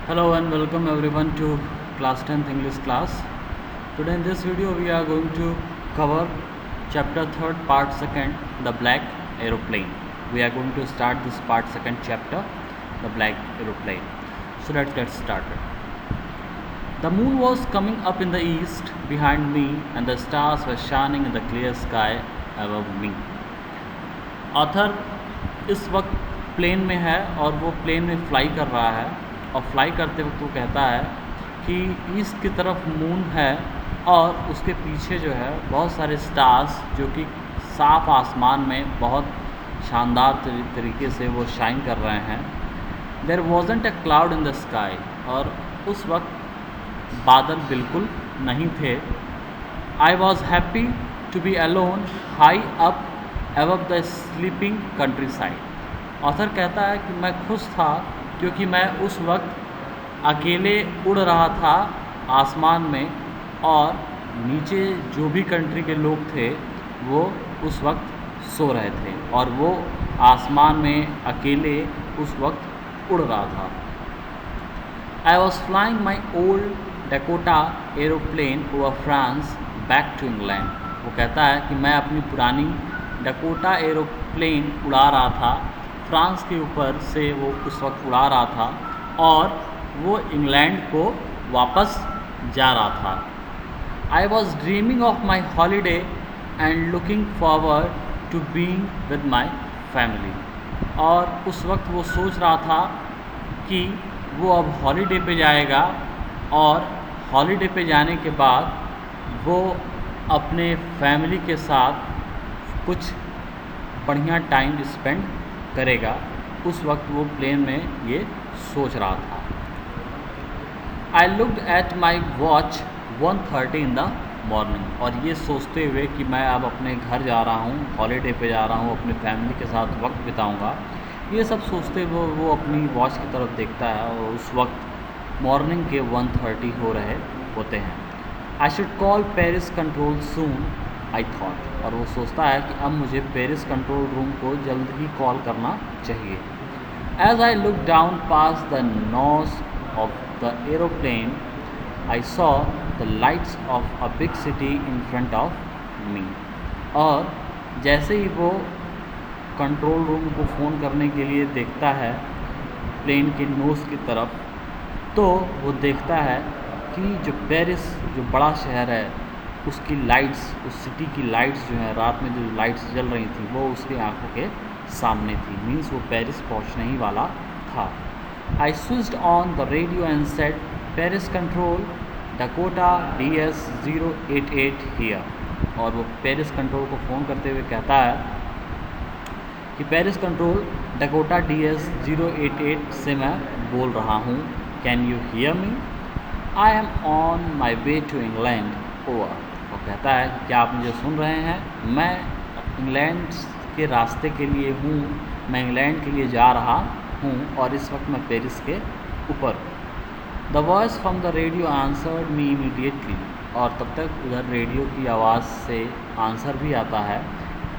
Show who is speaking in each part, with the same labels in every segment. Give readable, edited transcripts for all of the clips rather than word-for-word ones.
Speaker 1: Hello and welcome everyone to class 10th English class. Today in this video we are going to cover chapter 3rd part 2nd, the black aeroplane. We are going to start this part 2nd chapter, the black aeroplane. So let's get started. The moon was coming up in the east behind me and the stars were shining in the clear sky above me. Author इस वक्त plane में है और वो plane में fly कर रहा है और फ्लाई करते वक्त वो कहता है कि ईस्ट की तरफ मून है और उसके पीछे जो है बहुत सारे स्टार्स जो कि साफ आसमान में बहुत शानदार तरीके से वो शाइन कर रहे हैं. There wasn't a cloud in the sky, और उस वक्त बादल बिल्कुल नहीं थे. I was happy to be alone high up above the sleeping countryside. Author कहता है कि मैं खुश था क्योंकि मैं उस वक्त अकेले उड़ रहा था आसमान में और नीचे जो भी कंट्री के लोग थे वो उस वक्त सो रहे थे और वो आसमान में अकेले उस वक्त उड़ रहा था. I was flying my old Dakota aeroplane over France back to England. वो कहता है कि मैं अपनी पुरानी डकोटा एरोप्लेन उड़ा रहा था, फ्रांस के ऊपर से वो उस वक्त उड़ा रहा था और वो इंग्लैंड को वापस जा रहा था. I was dreaming of my holiday and looking forward to being with my family. और उस वक्त वो सोच रहा था कि वो अब हॉलीडे पे जाएगा और हॉलीडे पे जाने के बाद वो अपने फैमिली के साथ कुछ बढ़िया टाइम स्पेंड करेगा. उस वक्त वो प्लेन में ये सोच रहा था. I looked at my watch 1:30 in the morning. और ये सोचते हुए कि मैं अब अपने घर जा रहा हूँ, हॉलीडे पे जा रहा हूँ, अपनी फैमिली के साथ वक्त बिताऊँगा, ये सब सोचते हुए वो अपनी वॉच की तरफ देखता है और उस वक्त मॉर्निंग के 1:30 हो रहे होते हैं. I should call Paris control soon I thought. और वो सोचता है कि अब मुझे पेरिस कंट्रोल रूम को जल्द ही कॉल करना चाहिए. As I look down past the nose of the aeroplane I saw the lights of a big city in front of me. और जैसे ही वो कंट्रोल रूम को फ़ोन करने के लिए देखता है प्लेन के नोज़ की तरफ, तो वो देखता है कि जो पेरिस, जो बड़ा शहर है, उसकी लाइट्स, उस सिटी की लाइट्स जो हैं, रात में जो लाइट्स जल रही थी वो उसकी आंखों के सामने थी. मीन्स वो पेरिस पहुंचने ही वाला था. I switched on the radio and said Paris control Dakota DS-088 here. और वो पेरिस कंट्रोल को फ़ोन करते हुए कहता है कि पेरिस कंट्रोल डकोटा DS-088 से मैं बोल रहा हूँ, can you hear me? I am on my way to England over. वो कहता है क्या आप मुझे सुन रहे हैं? मैं इंग्लैंड के रास्ते के लिए हूँ, मैं इंग्लैंड के लिए जा रहा हूँ और इस वक्त मैं पेरिस के ऊपर. The voice from the radio answered me immediately. और तब तक उधर रेडियो की आवाज़ से आंसर भी आता है,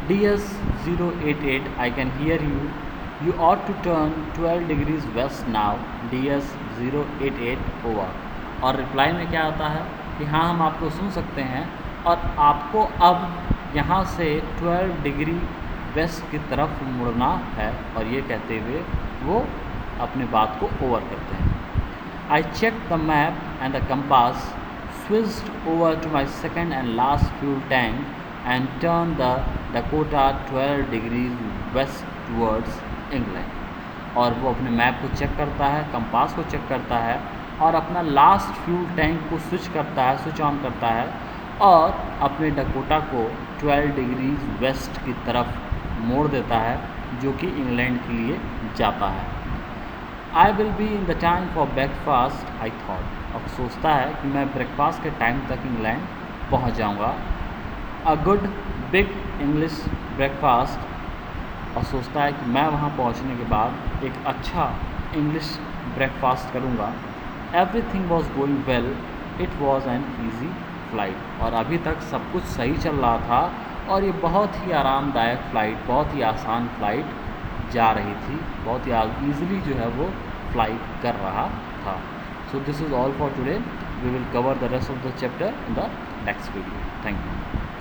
Speaker 1: DS-088 I can hear you, you ought to turn 12 degrees west now, DS-088 over. और रिप्लाई में क्या आता है कि हाँ, हम आपको सुन सकते हैं और आपको अब यहाँ से 12 डिग्री वेस्ट की तरफ मुड़ना है. और ये कहते हुए वो अपनी बात को ओवर करते हैं. I check the map and the compass, switched over to my second and last fuel tank and turn the Dakota 12 degree west towards England. और वो अपने मैप को चेक करता है, कंपास को चेक करता है और अपना लास्ट फ्यूल टैंक को स्विच ऑन करता है और अपने डकोटा को 12 डिग्रीज वेस्ट की तरफ मोड़ देता है, जो कि इंग्लैंड के लिए जाता है. I will be in the time for breakfast I thought. अब सोचता है कि मैं ब्रेकफास्ट के टाइम तक इंग्लैंड पहुंच जाऊंगा. A good big English breakfast. और सोचता है कि मैं वहां पहुंचने के बाद एक अच्छा इंग्लिश ब्रेकफास्ट करूंगा. Everything was going well, it was an easy flight. और अभी तक सब कुछ सही चल रहा था और ये बहुत ही आरामदायक फ़्लाइट, बहुत ही आसान फ़्लाइट जा रही थी, बहुत ही ईज़िली जो है वो फ्लाई कर रहा था. So this is all for today. We will cover the rest of the chapter in the next video. Thank you.